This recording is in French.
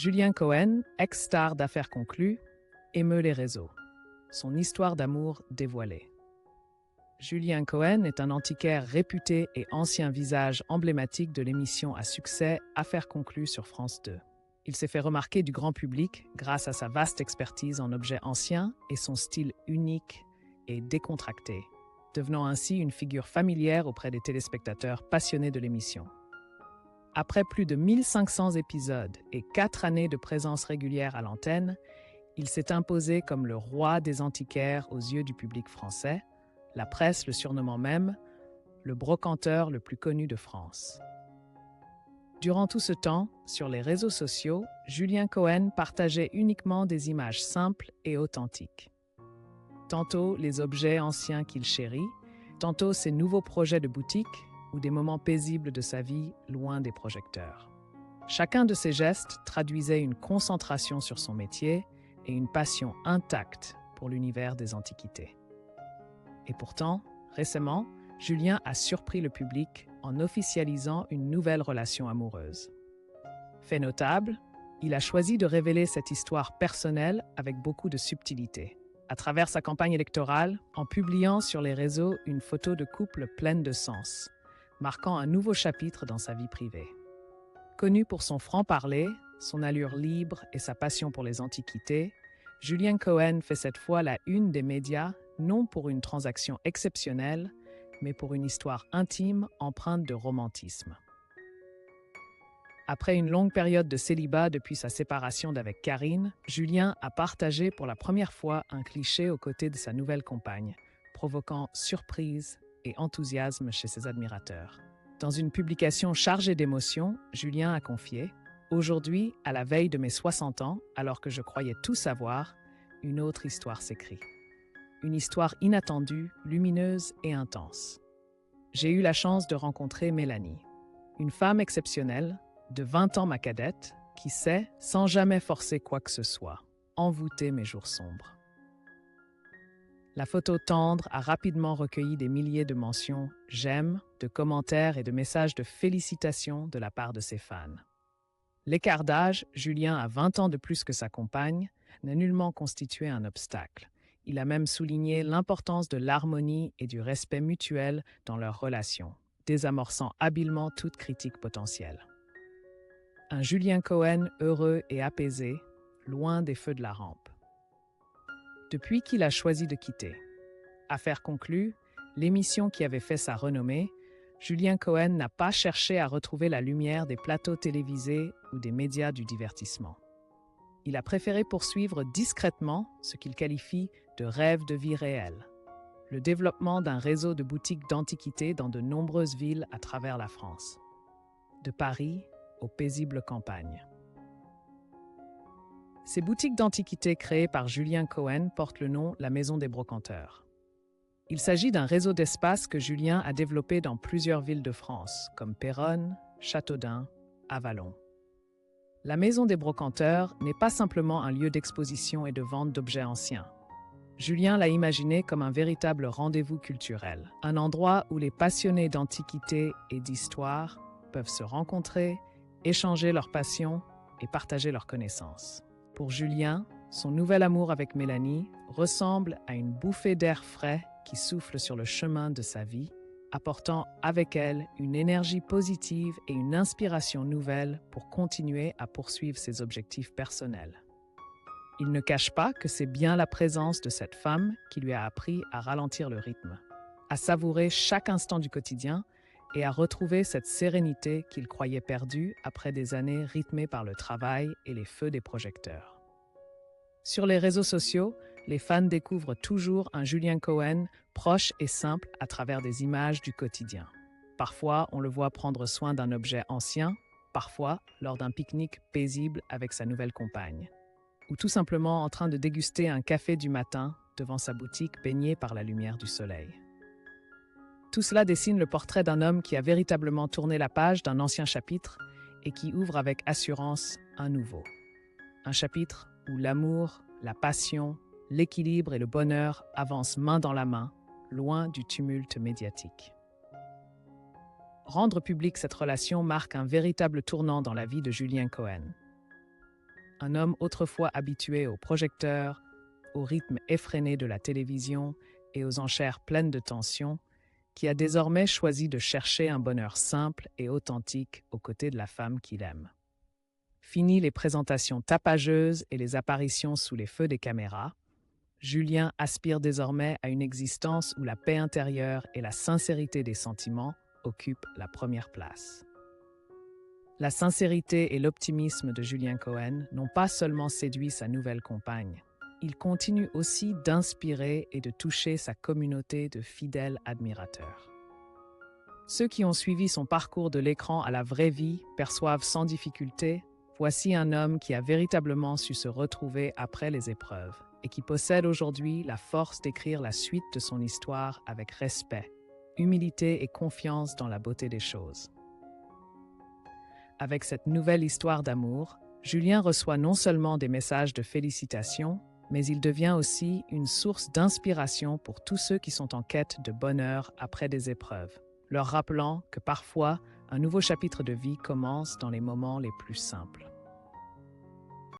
Julien Cohen, ex-star d'Affaires conclues, émeut les réseaux. Son histoire d'amour dévoilée. Julien Cohen est un antiquaire réputé et ancien visage emblématique de l'émission à succès Affaires conclues sur France 2. Il s'est fait remarquer du grand public grâce à sa vaste expertise en objets anciens et son style unique et décontracté, devenant ainsi une figure familière auprès des téléspectateurs passionnés de l'émission. Après plus de 1500 épisodes et 4 années de présence régulière à l'antenne, il s'est imposé comme le roi des antiquaires aux yeux du public français, la presse le surnommant même le brocanteur le plus connu de France. Durant tout ce temps, sur les réseaux sociaux, Julien Cohen partageait uniquement des images simples et authentiques. Tantôt les objets anciens qu'il chérit, tantôt ses nouveaux projets de boutique ou des moments paisibles de sa vie loin des projecteurs. Chacun de ces gestes traduisait une concentration sur son métier et une passion intacte pour l'univers des antiquités. Et pourtant, récemment, Julien a surpris le public en officialisant une nouvelle relation amoureuse. Fait notable, il a choisi de révéler cette histoire personnelle avec beaucoup de subtilité. À travers sa campagne électorale, en publiant sur les réseaux une photo de couple pleine de sens, marquant un nouveau chapitre dans sa vie privée. Connu pour son franc-parler, son allure libre et sa passion pour les antiquités, Julien Cohen fait cette fois la une des médias, non pour une transaction exceptionnelle, mais pour une histoire intime empreinte de romantisme. Après une longue période de célibat depuis sa séparation d'avec Karine, Julien a partagé pour la première fois un cliché aux côtés de sa nouvelle compagne, provoquant surprise et enthousiasme chez ses admirateurs. Dans une publication chargée d'émotions, Julien a confié « Aujourd'hui, à la veille de mes 60 ans, alors que je croyais tout savoir, une autre histoire s'écrit. Une histoire inattendue, lumineuse et intense. J'ai eu la chance de rencontrer Mélanie, une femme exceptionnelle, de 20 ans ma cadette, qui sait, sans jamais forcer quoi que ce soit, envoûter mes jours sombres. » La photo tendre a rapidement recueilli des milliers de mentions « j'aime », de commentaires et de messages de félicitations de la part de ses fans. L'écart d'âge, Julien a 20 ans de plus que sa compagne, n'a nullement constitué un obstacle. Il a même souligné l'importance de l'harmonie et du respect mutuel dans leur relation, désamorçant habilement toute critique potentielle. Un Julien Cohen heureux et apaisé, loin des feux de la rampe. Depuis qu'il a choisi de quitter Affaires conclues, l'émission qui avait fait sa renommée, Julien Cohen n'a pas cherché à retrouver la lumière des plateaux télévisés ou des médias du divertissement. Il a préféré poursuivre discrètement ce qu'il qualifie de rêve de vie réelle, le développement d'un réseau de boutiques d'antiquités dans de nombreuses villes à travers la France, de Paris aux paisibles campagnes. Ces boutiques d'antiquités créées par Julien Cohen portent le nom La Maison des Brocanteurs. Il s'agit d'un réseau d'espaces que Julien a développé dans plusieurs villes de France, comme Péronne, Châteaudun, Avallon. La Maison des Brocanteurs n'est pas simplement un lieu d'exposition et de vente d'objets anciens. Julien l'a imaginé comme un véritable rendez-vous culturel, un endroit où les passionnés d'antiquités et d'histoire peuvent se rencontrer, échanger leurs passions et partager leurs connaissances. Pour Julien, son nouvel amour avec Mélanie ressemble à une bouffée d'air frais qui souffle sur le chemin de sa vie, apportant avec elle une énergie positive et une inspiration nouvelle pour continuer à poursuivre ses objectifs personnels. Il ne cache pas que c'est bien la présence de cette femme qui lui a appris à ralentir le rythme, à savourer chaque instant du quotidien et à retrouver cette sérénité qu'il croyait perdue après des années rythmées par le travail et les feux des projecteurs. Sur les réseaux sociaux, les fans découvrent toujours un Julien Cohen proche et simple à travers des images du quotidien. Parfois, on le voit prendre soin d'un objet ancien, parfois lors d'un pique-nique paisible avec sa nouvelle compagne, ou tout simplement en train de déguster un café du matin devant sa boutique baignée par la lumière du soleil. Tout cela dessine le portrait d'un homme qui a véritablement tourné la page d'un ancien chapitre et qui ouvre avec assurance un nouveau. Un chapitre où l'amour, la passion, l'équilibre et le bonheur avancent main dans la main, loin du tumulte médiatique. Rendre publique cette relation marque un véritable tournant dans la vie de Julien Cohen. un homme autrefois habitué aux projecteurs, au rythme effréné de la télévision et aux enchères pleines de tension, qui a désormais choisi de chercher un bonheur simple et authentique aux côtés de la femme qu'il aime. Fini les présentations tapageuses et les apparitions sous les feux des caméras, Julien aspire désormais à une existence où la paix intérieure et la sincérité des sentiments occupent la première place. La sincérité et l'optimisme de Julien Cohen n'ont pas seulement séduit sa nouvelle compagne, il continue aussi d'inspirer et de toucher sa communauté de fidèles admirateurs. Ceux qui ont suivi son parcours de l'écran à la vraie vie perçoivent sans difficulté: voici un homme qui a véritablement su se retrouver après les épreuves et qui possède aujourd'hui la force d'écrire la suite de son histoire avec respect, humilité et confiance dans la beauté des choses. Avec cette nouvelle histoire d'amour, Julien reçoit non seulement des messages de félicitations, mais il devient aussi une source d'inspiration pour tous ceux qui sont en quête de bonheur après des épreuves, leur rappelant que parfois, un nouveau chapitre de vie commence dans les moments les plus simples.